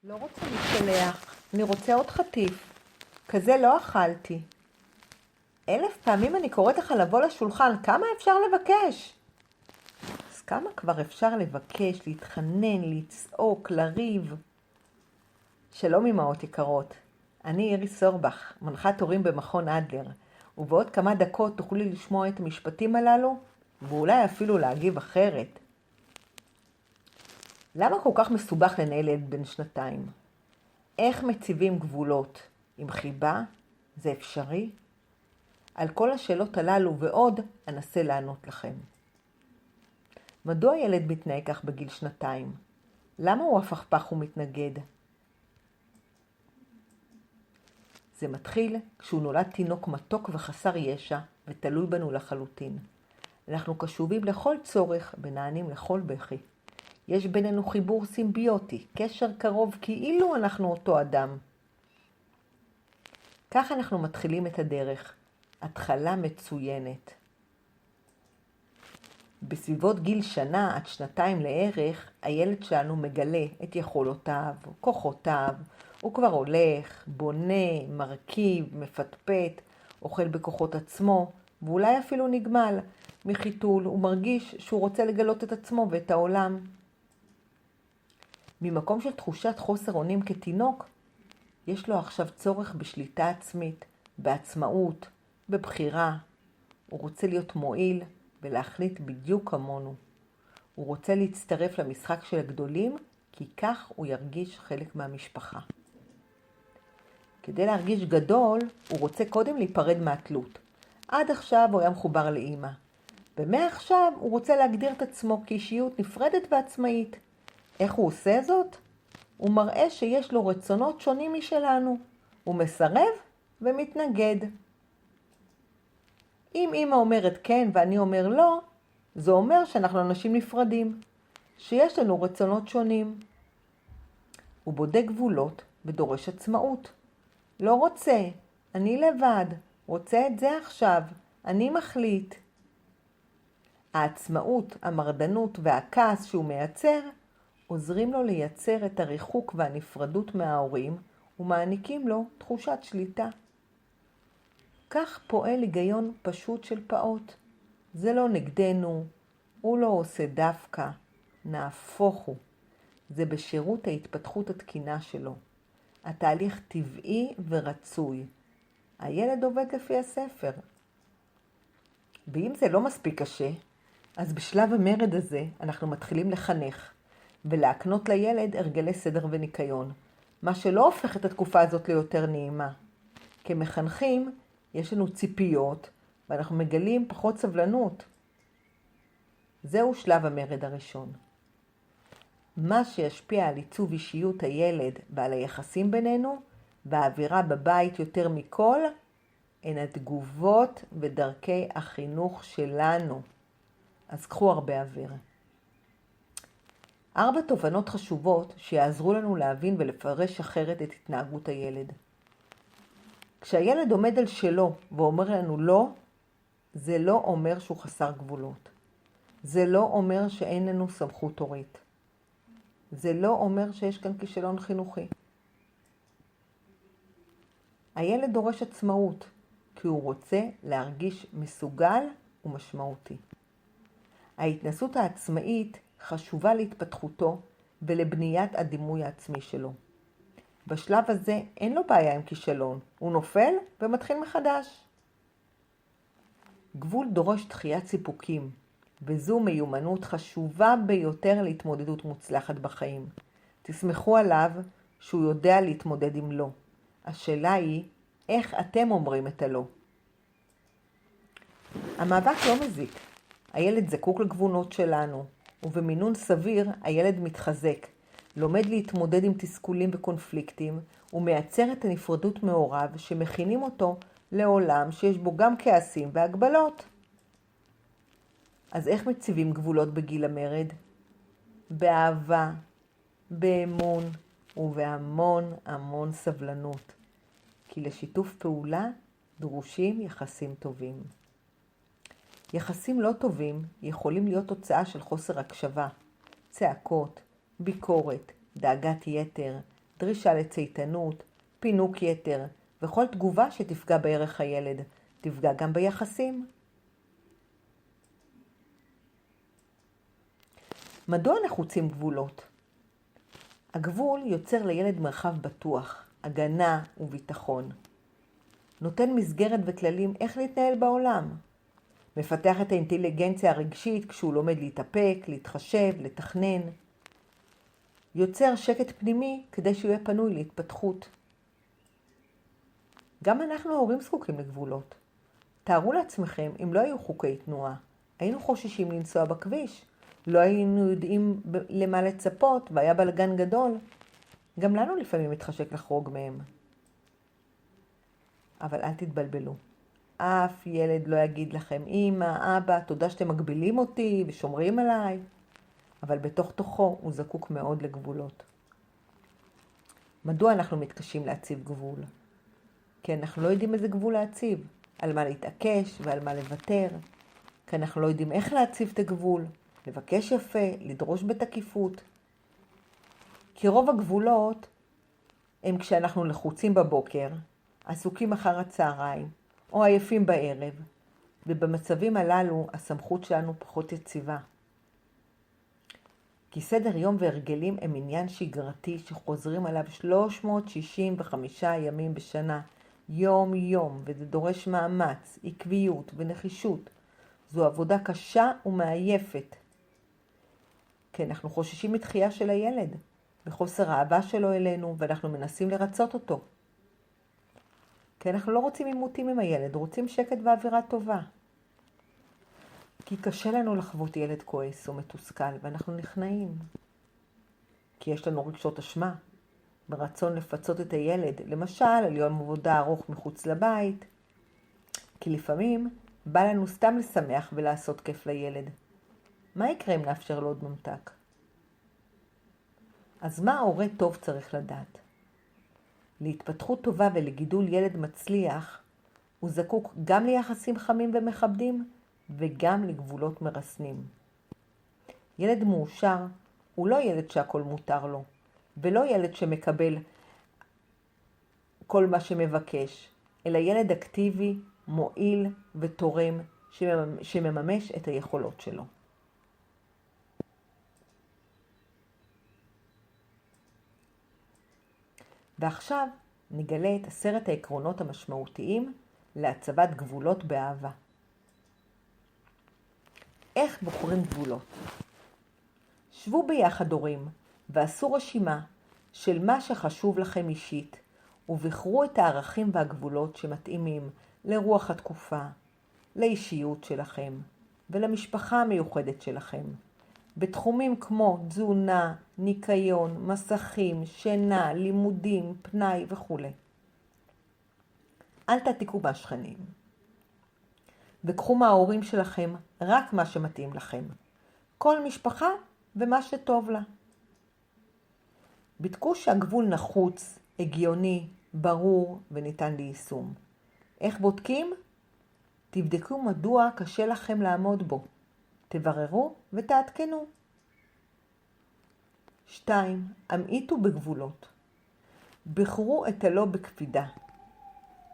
לא רוצה להתקלח, אני רוצה עוד חטיף. כזה לא אכלתי. 1000 פעמים אני קוראת לך לבוא לשולחן, כמה אפשר לבקש? אז כמה כבר אפשר לבקש, להתחנן, לצעוק, לריב? שלום אמהות יקרות, אני איריס סורבך, מנחת הורים במכון אדלר, ובעוד כמה דקות תוכלי לשמוע את המשפטים הללו, ואולי אפילו להגיב אחרת. למה כל כך מסובך לנהל ילד בן 2? איך מציבים גבולות? עם חיבה? זה אפשרי? על כל השאלות הללו ועוד אנסה לענות לכם. מדוע ילד מתנהג כך בגיל 2? למה הוא הפכפך ומתנגד? זה מתחיל כשהוא נולד תינוק מתוק וחסר ישע ותלוי בנו לחלוטין. אנחנו קשובים לכל צורך ונענים לכל בכי. יש בינינו חיבור סימביוטי, קשר קרוב כאילו אנחנו אותו אדם. כך אנחנו מתחילים את הדרך. התחלה מצוינת. בסביבות גיל 1 עד 2 לערך, הילד שלנו מגלה את יכולותיו, כוחותיו, הוא כבר הולך, בונה, מרכיב, מפטפט, אוכל בכוחות עצמו, ואולי אפילו נגמל מחיתול, הוא מרגיש שהוא רוצה לגלות את עצמו ואת העולם. ממקום של תחושת חוסר אונים כתינוק, יש לו עכשיו צורך בשליטה עצמית, בעצמאות, בבחירה. הוא רוצה להיות מועיל ולהחליט בדיוק כמונו. הוא רוצה להצטרף למשחק של הגדולים, כי כך הוא ירגיש חלק מהמשפחה. כדי להרגיש גדול, הוא רוצה קודם להיפרד מהתלות. עד עכשיו הוא היה מחובר לאמא. ומעכשיו הוא רוצה להגדיר את עצמו כאישיות נפרדת ועצמאית. איך הוא עושה זאת? הוא מראה שיש לו רצונות שונים משלנו. הוא מסרב ומתנגד. אם אמא אומרת כן ואני אומר לא, זה אומר שאנחנו אנשים נפרדים, שיש לנו רצונות שונים. הוא בודק גבולות ודורש עצמאות. לא רוצה, אני לבד, רוצה את זה עכשיו, אני מחליט. העצמאות, המרדנות והכעס שהוא מייצר, עוזרים לו לייצר את הריחוק והנפרדות מההורים, ומעניקים לו תחושת שליטה. כך פועל היגיון פשוט של פעוט. זה לא נגדנו, הוא לא עושה דווקא, נהפוך הוא. זה בשירות ההתפתחות התקינה שלו. התהליך טבעי ורצוי. הילד עובד לפי הספר. ואם זה לא מספיק קשה, אז בשלב המרד הזה אנחנו מתחילים לחנך ולהקנות לילד הרגלי סדר וניקיון, מה שלא הופך את התקופה הזאת ליותר נעימה. כמחנכים יש לנו ציפיות ואנחנו מגלים פחות סבלנות. זהו שלב המרד הראשון. מה שישפיע על עיצוב אישיות הילד ועל היחסים בינינו והאווירה בבית יותר מכל, הן התגובות ודרכי החינוך שלנו. אז קחו הרבה אוויר. 4 תובנות חשובות שיעזרו לנו להבין ולפרש אחרת את התנהגות הילד. כשהילד עומד על שלו ואומר לנו לא, זה לא אומר שהוא חסר גבולות. זה לא אומר שאין לנו סמכות הורית. זה לא אומר שיש כאן כישלון חינוכי. הילד דורש עצמאות, כי הוא רוצה להרגיש מסוגל ומשמעותי. ההתנסות העצמאית חשובה להתפתחותו ולבניית הדימוי העצמי שלו. בשלב הזה אין לו בעיה עם כישלון, הוא נופל ומתחיל מחדש. גבול דורש דחיית סיפוקים, וזו מיומנות חשובה ביותר להתמודדות מוצלחת בחיים. תסמכו עליו שהוא יודע להתמודד עם לא. השאלה היא, איך אתם אומרים את הלא? המאבק לא מזיק. הילד זקוק לגבולות שלנו, ובמינון סביר הילד מתחזק, לומד להתמודד עם תסכולים וקונפליקטים, ומייצר את הנפרדות מהוריו שמכינים אותו לעולם שיש בו גם כעסים והגבלות. אז איך מציבים גבולות בגיל המרד? באהבה, באמון ובהמון המון סבלנות. כי לשיתוף פעולה דרושים יחסים טובים. יחסים לא טובים יכולים להיות תוצאה של חוסר הקשבה, צעקות, ביקורת, דאגת יתר, דרישה לצייתנות, פינוק יתר, וכל תגובה שתפגע בערך הילד, תפגע גם ביחסים. מדוע נחוצים גבולות? הגבול יוצר לילד מרחב בטוח, הגנה וביטחון. נותן מסגרת וכללים איך להתנהל בעולם. מפתח את האינטליגנציה הרגשית כשהוא לומד להתאפק, להתחשב, לתכנן. יוצר שקט פנימי כדי שהוא יהיה פנוי להתפתחות. גם אנחנו ההורים זקוקים לגבולות. תארו לעצמכם אם לא היו חוקי תנועה. היינו חוששים לנסוע בכביש. לא היינו יודעים למה לצפות והיה בלגן גדול. גם לנו לפעמים מתחשק לחרוג מהם. אבל אל תתבלבלו. אף ילד לא יגיד לכם, אמא, אבא, תודה שאתם מגבילים אותי ושומרים עליי. אבל בתוך תוכו הוא זקוק מאוד לגבולות. מדוע אנחנו מתקשים להציב גבול? כי אנחנו לא יודעים איזה גבול להציב, על מה להתעקש ועל מה לוותר. כי אנחנו לא יודעים איך להציב את הגבול, לבקש יפה, לדרוש בתקיפות. כי רוב הגבולות הם כשאנחנו לחוצים בבוקר, עסוקים אחר הצהריים, או עייפים בערב, ובמצבים הללו הסמכות שלנו פחות יציבה. כי סדר יום והרגלים הם עניין שגרתי שחוזרים עליו 365 ימים בשנה, יום יום, וזה דורש מאמץ, עקביות ונחישות. זו עבודה קשה ומעייפת. כי אנחנו חוששים מתחייה של הילד, וחוסר האהבה שלו אלינו, ואנחנו מנסים לרצות אותו. כי אנחנו לא רוצים עימותים עם הילד, רוצים שקט ואווירה טובה. כי קשה לנו לחוות ילד כועס או מתוסכל, ואנחנו נכנעים. כי יש לנו רגשות אשמה, ברצון לפצות את הילד, למשל על יום עבודה ארוך מחוץ לבית. כי לפעמים בא לנו סתם לשמח ולעשות כיף לילד. מה יקרה אם נאפשר לו עוד ממתק? אז מה ההורה טוב צריך לדעת? להתפתחות טובה ולגידול ילד מצליח, הוא זקוק גם ליחסים חמים ומכבדים, וגם לגבולות מרסנים. ילד מאושר הוא לא ילד שהכל מותר לו, ולא ילד שמקבל כל מה שמבקש, אלא ילד אקטיבי, מועיל ותורם, שמממש את היכולות שלו. ועכשיו נגלה את 10 העקרונות המשמעותיים להצבת גבולות באהבה. איך בוחרים גבולות? שבו ביחד הורים ועשו רשימה של מה שחשוב לכם אישית, ובחרו את הערכים והגבולות שמתאימים לרוח התקופה, לאישיות שלכם ולמשפחה המיוחדת שלכם. בתחומים כמו תזונה, ניקיון, מסכים, שינה, לימודים, פנאי וכו'. אל תעתיקו מהשכנים. וקחו מההורים שלכם רק מה שמתאים לכם. כל משפחה ומה שטוב לה. בדקו שהגבול נחוץ, הגיוני, ברור וניתן ליישום. איך בודקים? תבדקו מדוע קשה לכם לעמוד בו. תבררו ותעדכנו. 2. המעיטו בגבולות. בחרו את הלא בקפידה.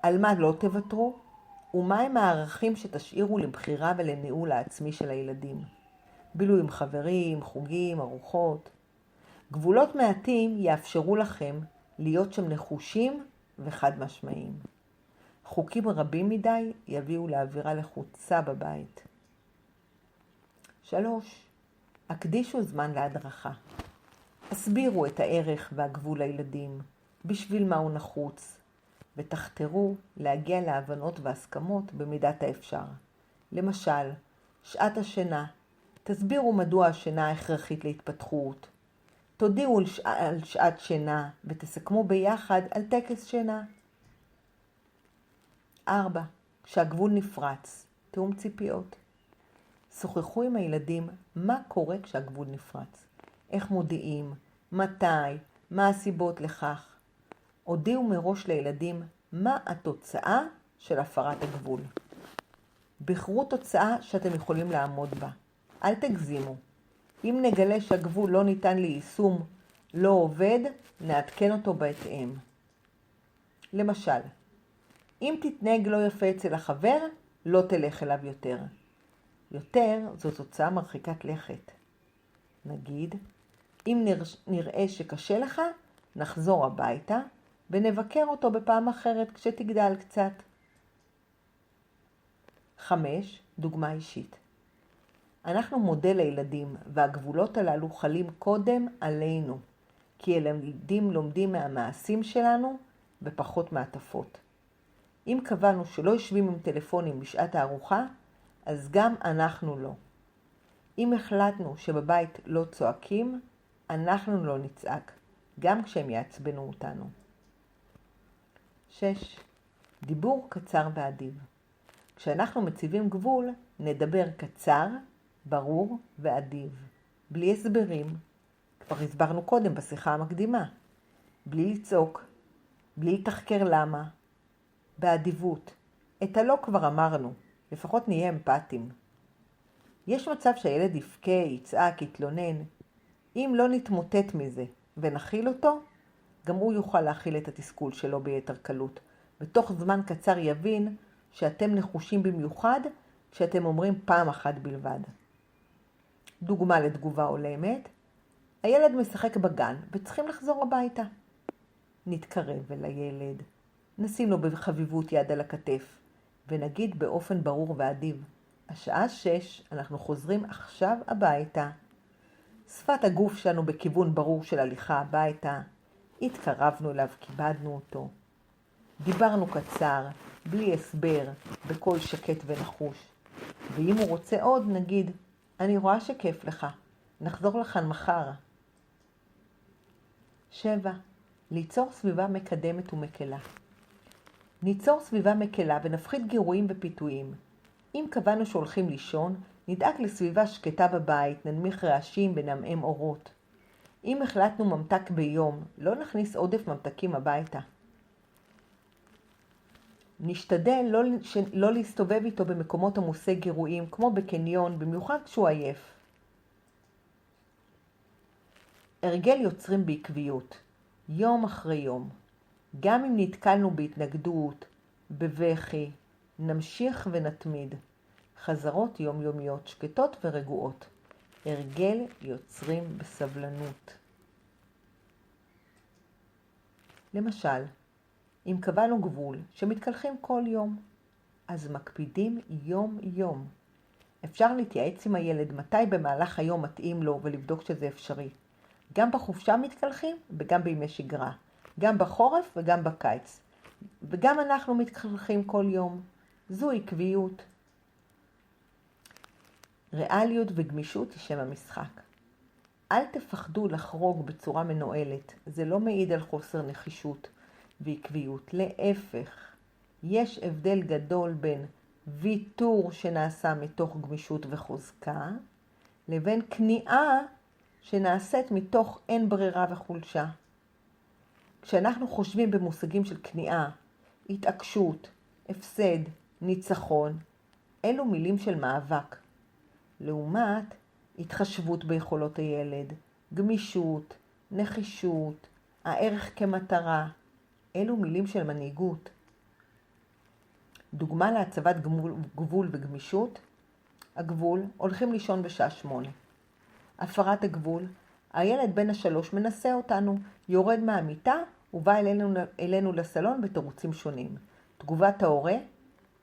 על מה לא תוותרו? ומהם הערכים שתשאירו לבחירה ולניהול העצמי של הילדים? בילוי עם חברים, חוגים, ארוחות. גבולות מעטים יאפשרו לכם להיות שם נחושים וחד משמעיים. חוקים רבים מדי יביאו לאווירה לחוצה בבית. 3. הקדישו זמן להדרכה. הסבירו את הערך והגבול לילדים, בשביל מה הוא נחוץ, ותחתרו להגיע להבנות והסכמות במידת האפשר. למשל, שעת השינה. תסבירו מדוע השינה הכרחית להתפתחות. תודיעו על שעת שינה ותסכמו ביחד על טקס שינה. 4. כשהגבול נפרץ, תאום ציפיות. שוחחו עם הילדים מה קורה כשהגבול נפרץ. איך מודיעים, מתי, מה הסיבות לכך. הודיעו מראש לילדים מה התוצאה של הפרת הגבול. בחרו תוצאה שאתם יכולים לעמוד בה. אל תגזימו. אם נגלה שהגבול לא ניתן ליישום לא עובד, נעדכן אותו בהתאם. למשל, אם תתנהג לא יפה אצל החבר, לא תלך אליו יותר. יותר זו תוצאה מרחיקת לכת. נגיד, אם נראה שקשה לך, נחזור הביתה ונבקר אותו בפעם אחרת כשתגדל קצת. 5. דוגמה אישית. אנחנו מודל לילדים, והגבולות הללו חלים קודם עלינו, כי ילדים לומדים מהמעשים שלנו ופחות מעטפות. אם קבענו שלא יושבים עם טלפונים בשעת הארוחה, אז גם אנחנו לא. אם החלטנו שבבית לא צועקים, אנחנו לא נצעק, גם כשהם יעצבנו אותנו. 6. דיבור קצר ואדיב. כשאנחנו מציבים גבול, נדבר קצר, ברור ואדיב. בלי הסברים, כבר הסברנו קודם בשיחה המקדימה. בלי לצעוק, בלי לתחקר למה. באדיבות. את הלא כבר אמרנו, לפחות נהיה אמפתיים. יש מצב שהילד יבכה, יצעק, יתלונן. אם לא נתמוטט מזה ונכיל אותו, גם הוא יוכל להכיל את התסכול שלו ביתר קלות. בתוך זמן קצר יבין שאתם נחושים במיוחד כשאתם אומרים פעם אחת בלבד. דוגמה לתגובה הולמת, הילד משחק בגן וצריכים לחזור הביתה. נתקרב אל הילד, נשים לו בחביבות יד על הכתף, ונגיד באופן ברור ואדיב, השעה 6, אנחנו חוזרים עכשיו הביתה. שפת הגוף שלנו בכיוון ברור של הליכה הביתה, התקרבנו אליו, כיבדנו אותו. דיברנו קצר, בלי הסבר, בקול שקט ונחוש. ואם הוא רוצה עוד, נגיד, אני רואה שכיף לך, נחזור לכאן מחר. 7. ליצור סביבה מקדמת ומקלה. ניצור סביבה מקלה ונפחית גירויים ופיתויים. אם קבענו שהולכים לישון, נדאג לסביבה שקטה בבית, ננמיך רעשים ונעמעם אורות. אם החלטנו ממתק ביום, לא נכניס עודף ממתקים הביתה. נשתדל לא להסתובב איתו במקומות עמוסי גירויים, כמו בקניון, במיוחד כשהוא עייף. הרגל יוצרים בעקביות, יום אחרי יום. גם אם נתקלנו בהתנגדות, בבכי, נמשיך ונתמיד. חזרות יומיומיות, שקטות ורגועות. הרגל יוצרים בסבלנות. למשל, אם קבענו גבול שמתקלחים כל יום, אז מקפידים יום-יום. אפשר להתייעץ עם הילד מתי במהלך היום מתאים לו ולבדוק שזה אפשרי. גם בחופשה מתקלחים וגם בימי שגרה. גם בחורף וגם בקיץ. וגם אנחנו מתקלחים כל יום. זו עקביות. ריאליות וגמישות היא שם המשחק. אל תפחדו לחרוג בצורה מנועלת. זה לא מעיד על חוסר נחישות ועקביות. להפך, יש הבדל גדול בין ויתור שנעשה מתוך גמישות וחוזקה, לבין כניעה שנעשית מתוך אין ברירה וחולשה. כשאנחנו חושבים במושגים של כניעה, התעקשות, הפסד, ניצחון, אלו מילים של מאבק. לעומת התחשבות ביכולות הילד, גמישות, נחישות, הערך כמטרה, אלו מילים של מנהיגות. דוגמה להצבת גבול וגמישות, הגבול, הולכים לישון בשעה 8. הפרת הגבול, הילד בן 3 מנסה אותנו, יורד מהמיטה ובא אלינו לסלון בתירוצים שונים. תגובת ההורה,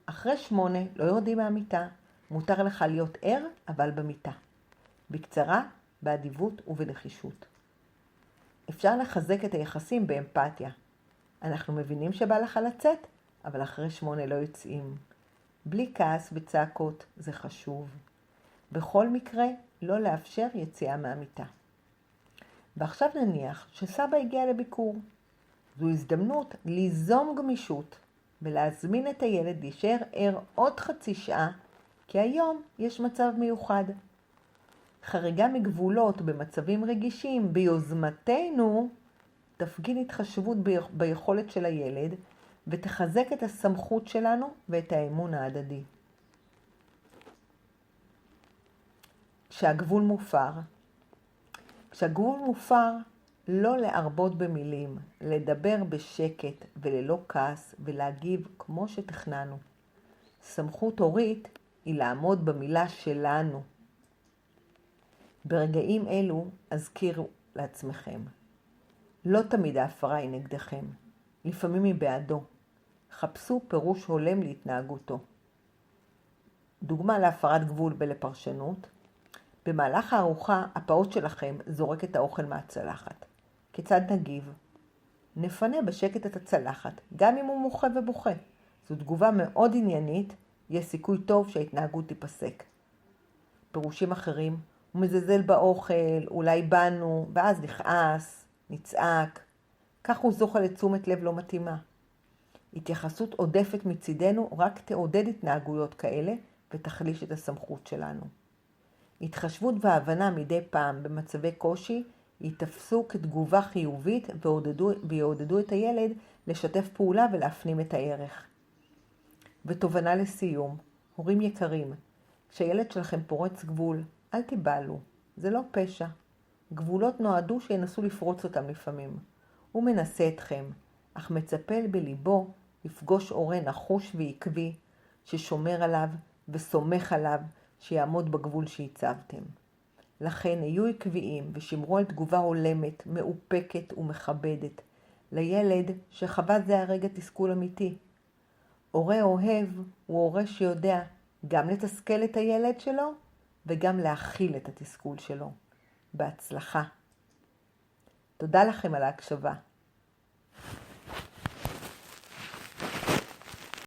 אחרי 8 לא יורדים מהמיטה, מותר לך להיות ער אבל במיטה. בקצרה, באדיבות ובנחישות. אפשר לחזק את היחסים באמפתיה. אנחנו מבינים שבא לך לצאת, אבל אחרי 8 לא יוצאים. בלי כעס וצעקות, זה חשוב. בכל מקרה, לא לאפשר יציאה מהמיטה. ועכשיו נניח שסבא הגיע לביקור. זו הזדמנות ליזום גמישות ולהזמין את הילד להישאר ער עוד חצי שעה, כי היום יש מצב מיוחד. חריגה מגבולות במצבים רגישים ביוזמתנו תפגין התחשבות ביכולת של הילד ותחזק את הסמכות שלנו ואת האמון ההדדי. כשהגבול מופר, לא להרבות במילים, לדבר בשקט וללא כעס ולהגיב כמו שתכננו. סמכות הורית היא לעמוד במילה שלנו. ברגעים אלו הזכירו לעצמכם. לא תמיד ההפרה היא נגדכם, לפעמים היא בעדו. חפשו פירוש הולם להתנהגותו. דוגמה להפרת גבול ולפרשנות. במהלך הארוחה הפעוט שלכם זורק את האוכל מהצלחת. כיצד נגיב? נפנה בשקט את הצלחת, גם אם הוא מוחה ובוכה. זו תגובה מאוד עניינית, יש סיכוי טוב שההתנהגות תיפסק. פירושים אחרים, הוא מזלזל באוכל, אולי בנו, ואז נכעס, נצעק. כך הוא זוכה לתשומת לב לא מתאימה. התייחסות עודפת מצידנו רק תעודד התנהגויות כאלה ותחליש את הסמכות שלנו. התחשבות והבנה מדי פעם במצבי קושי ייתפסו כתגובה חיובית ויעודדו את הילד לשתף פעולה ולהפנים את הערך. ותובנה לסיום, הורים יקרים, כשהילד שלכם פורץ גבול, אל תיבהלו, זה לא פשע. גבולות נועדו שינסו לפרוץ אותם לפעמים. הוא מנסה אתכם, אך מצפה בליבו לפגוש הורה נחוש ועקבי ששומר עליו וסומך עליו שיעמוד בגבול שהצבתם. לכן היו עקביים ושמרו על תגובה הולמת, מאופקת ומכבדת לילד שחווה זה הרגע תסכול אמיתי. הורה אוהב הוא הורה שיודע גם לתסכל את הילד שלו וגם להכיל את התסכול שלו. בהצלחה. תודה לכם על ההקשבה.